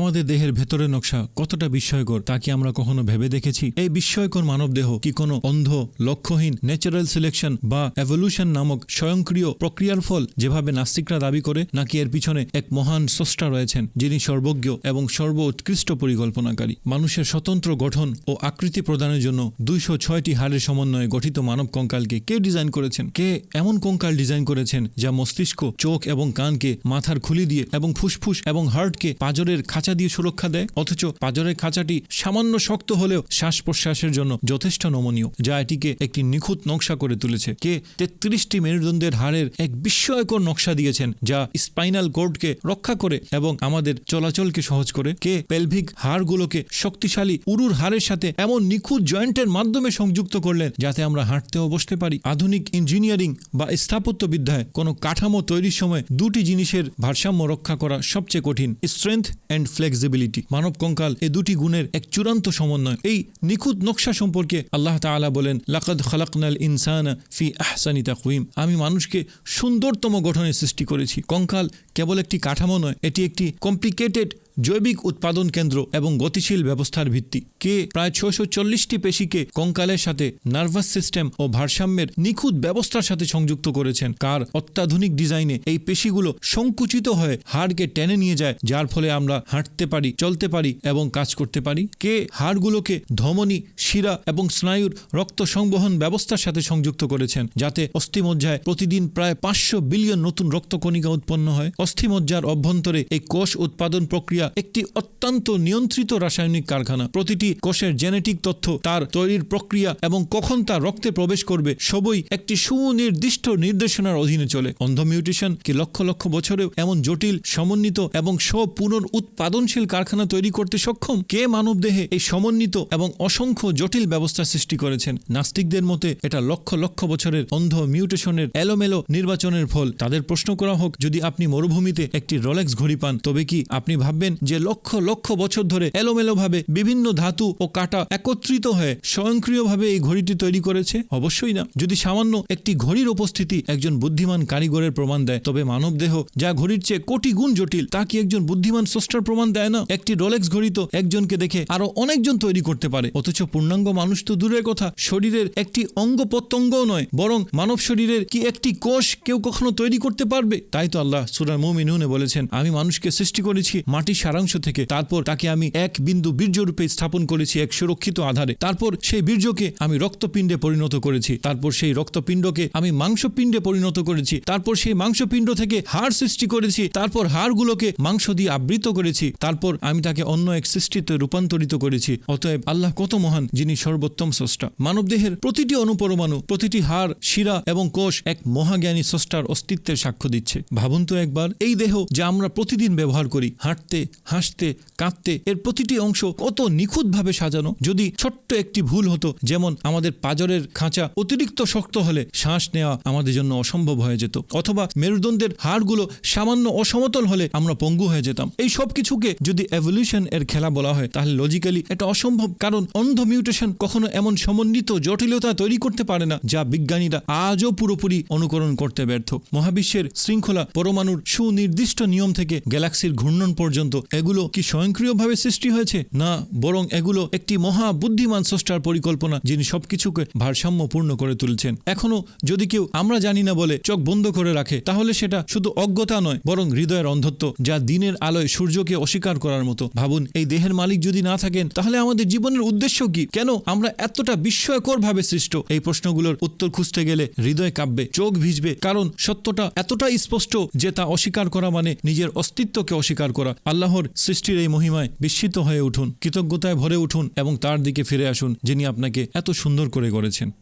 আমাদের দেহের ভেতরের নকশা কতটা বিস্ময়কর তা কি আমরা কখনো ভেবে দেখেছি? এই বিস্ময়কর মানব দেহ কি কোনো অন্ধ, লক্ষ্যহীন ন্যাচারাল সিলেকশন বা এভলিউশন নামক স্বয়ংক্রিয় প্রক্রিয়ার ফল যেভাবে নাস্তিকরা দাবি করে, নাকি এর পিছনে এক মহান স্রষ্টা রয়েছেন যিনি সর্বজ্ঞ এবং সর্বোৎকৃষ্ট পরিকল্পনাকারী? মানুষের স্বতন্ত্র গঠন ও আকৃতি প্রদানের জন্য 206টি হাড়ের সমন্বয়ে গঠিত মানব কঙ্কালকে কে ডিজাইন করেছেন? কে এমন কঙ্কাল ডিজাইন করেছেন যা মস্তিষ্ক, চোখ এবং কানকে মাথার খুলি দিয়ে এবং ফুসফুস এবং হার্টকে পাঁজরের খাঁচা দিয়ে সুরক্ষা দেয়, অথচ পাঁজরের খাঁচাটি সামান্য শক্ত হলেও শ্বাস প্রশ্বাসের জন্য যথেষ্ট নমনীয়, যা এটিকে একটি নিখুঁত নকশা করে তুলেছে? কে 33টি মেরুদণ্ডের হাড়ের এক বিস্ময়কর নকশা দিয়েছেন যা স্পাইনাল কোর্ডকে রক্ষা করে এবং আমাদের চলাচলকে সহজ করে? কে পেলভিক হাড়গুলোকে শক্তিশালী উরুর হাড়ের সাথে এমন নিখুঁত জয়েন্টের মাধ্যমে সংযুক্ত করলেন যাতে আমরা হাঁটতেও বসতে পারি? আধুনিক ইঞ্জিনিয়ারিং বা স্থাপত্যবিদ্যায় কোনো কাঠামো তৈরির সময় দুটি জিনিসের ভারসাম্য রক্ষা করা সবচেয়ে কঠিন: স্ট্রেংথ অ্যান্ড ফ্লেক্সিবিলিটি। মানব কঙ্কাল এই দুটি গুণের এক চূড়ান্ত সমন্বয়। এই নিখুঁত নকশা সম্পর্কে আল্লাহ তাআলা বলেন, লাকাদ খালাকনাল ইনসানা ফি আহসানি তাকওয়িম। আমি মানুষকে সুন্দরতম গঠনে সৃষ্টি করেছি। কঙ্কাল কেবল একটি কাঠামো নয়, এটি একটি কমপ্লিকেটেড জৈবিক উৎপাদন কেন্দ্র এবং গতিশীল ব্যবস্থার ভিত্তি। কে প্রায় 640টি পেশিকে কঙ্কালের সাথে নার্ভাস সিস্টেম ও ভারসাম্যের নিখুঁত ব্যবস্থার সাথে সংযুক্ত করেছেন? কার অত্যাধুনিক ডিজাইনে এই পেশিগুলো সংকুচিত হয়ে হাড়কে টেনে নিয়ে যায়, যার ফলে আমরা হাঁটতে পারি, চলতে পারি এবং কাজ করতে পারি? কে হাড়গুলোকে ধমনী, শিরা এবং স্নায়ুর রক্ত সংবহন ব্যবস্থার সাথে সংযুক্ত করেছেন, যাতে অস্থিমজ্জায় প্রতিদিন প্রায় 500 বিলিয়ন নতুন রক্তকণিকা উৎপন্ন হয়? অস্থিমজ্জার অভ্যন্তরে এই কোষ উৎপাদন প্রক্রিয়া একটি অত্যন্ত নিয়ন্ত্রিত রাসায়নিক কারখানা। প্রতিটি কোষের জেনেটিক তথ্য, তার তৈরির প্রক্রিয়া এবং কখন তা রক্তে প্রবেশ করবে সবই একটি সুনির্দিষ্ট নির্দেশনার অধীনে চলে। অন্ধ মিউটেশন কি লক্ষ লক্ষ বছরেও এমন জটিল, সমন্বিত এবং পুনরুৎপাদনশীল কারখানা তৈরি করতে সক্ষম? কে মানবদেহে এই সমন্বিত এবং অসংখ্য জটিল ব্যবস্থা সৃষ্টি করেছেন? নাস্তিকদের মতে এটা লক্ষ লক্ষ বছরের অন্ধ মিউটেশনের এলোমেলো নির্বাচনের ফল। তাদের প্রশ্ন করা হোক, যদি আপনি মরুভূমিতে একটি রোলেক্স ঘড়ি পান, তবে কি আপনি ভাববেন যে লক্ষ লক্ষ বছর ধরে এলোমেলোভাবে বিভিন্ন ধাতু ও কাঁটা একত্রিত হয়ে স্বয়ংক্রিয়ভাবে এই ঘড়িটি তৈরি করেছে? অবশ্যই না। যদি সামান্য একটি ঘড়ির উপস্থিতি একজন বুদ্ধিমান কারিগরের প্রমাণ দেয়, তবে মানবদেহ যা ঘড়ির চেয়ে কোটি গুণ জটিল, তা কি একজন বুদ্ধিমান স্রষ্টার প্রমাণ দেয় না? একটি রোলেক্স ঘড়ি তো একজনকে দেখে আরো অনেকজন তৈরি করতে পারে, অথচ পূর্ণাঙ্গ মানুষ তো দূরের কথা, শরীরের একটি অঙ্গ প্রত্যঙ্গও নয়, বরং মানব শরীরের কি একটি কোষ কেউ কখনো তৈরি করতে পারবে? তাই তো আল্লাহ সূরা মুমিনুনে বলেছেন, আমি মানুষকে সৃষ্টি করেছি মাটির সারাংশ থেকে, তারপর তাকে আমি এক বিন্দু বীর্যরূপে স্থাপন করেছি এক সুরক্ষিত আধারে, তারপর সেই বীর্যকে আমি রক্তপিণ্ডে পরিণত করেছি, তারপর সেই রক্তপিণ্ডকে আমি মাংসপিণ্ডে পরিণত করেছি, তারপর সেই মাংসপিণ্ড থেকে হাড় সৃষ্টি করেছি, তারপর হাড়গুলোকে মাংস দিয়ে আবৃত করেছি, তারপর আমি তাকে অন্য এক সৃষ্টিতে রূপান্তরিত করেছি। অতএব আল্লাহ কত মহান, যিনি সর্বোত্তম স্রষ্টা। মানবদেহের প্রতিটি অনুপরমাণু, প্রতিটি হাড়, শিরা এবং কোষ এক মহাজ্ঞানী স্রষ্টার অস্তিত্বের সাক্ষ্য দিচ্ছে। ভাবুন তো একবার, এই দেহ যা আমরা প্রতিদিন ব্যবহার করি, হাঁটতে, হাসতে, কাঁদতে, এর প্রতিটি অংশ কত নিখুঁতভাবে সাজানো। যদি ছোট্ট একটি ভুল হতো, যেমন আমাদের পাঁজরের খাঁচা অতিরিক্ত শক্ত হলে শ্বাস নেওয়া আমাদের জন্য অসম্ভব হয়ে যেত, অথবা মেরুদণ্ডের হাড়গুলো সামান্য অসমতল হলে আমরা পঙ্গু হয়ে যেতাম। এই সব কিছুকে যদি এভলিউশন এর খেলা বলা হয়, তাহলে লজিক্যালি এটা অসম্ভব, কারণ অন্ধ মিউটেশন কখনো এমন সমন্বিত জটিলতা তৈরি করতে পারে না যা বিজ্ঞানীরা আজও পুরোপুরি অনুকরণ করতে ব্যর্থ। মহাবিশ্বের শৃঙ্খলা, পরমাণুর সুনির্দিষ্ট নিয়ম থেকে গ্যালাক্সির ঘূর্ণন পর্যন্ত, এগুলো কি স্বয়ংক্রিয়ভাবে সৃষ্টি হয়েছে? না, বরং এগুলো একটি মহা বুদ্ধিমান স্রষ্টার পরিকল্পনা, যিনি সবকিছুকে ভারসাম্যপূর্ণ করে তুলছেন। এখনো যদি কেউ আমরা জানি না বলে চোখ বন্ধ করে রাখে, তাহলে সেটা শুধু অজ্ঞতা নয়, বরং হৃদয়ের অন্ধত্ব, যা দিনের আলোয় সূর্যকে অস্বীকার করার মতো। ভাবুন, এই দেহের মালিক যদি না থাকেন, তাহলে আমাদের জীবনের উদ্দেশ্য কি? কেন আমরা এতটা বিস্ময়কর ভাবে সৃষ্ট? এই প্রশ্নগুলোর উত্তর খুঁজতে গেলে হৃদয় কাঁপবে, চোখ ভিজবে, কারণ সত্যটা এতটাই স্পষ্ট যে তা অস্বীকার করা মানে নিজের অস্তিত্বকে অস্বীকার করা। আল্লাহর সৃষ্টির এই মহিমায় বিস্মিত হয়ে উঠুন, কৃতজ্ঞতায় ভরে উঠুন এবং তার দিকে ফিরে আসুন, যিনি আপনাকে এত সুন্দর করে গড়েছেন।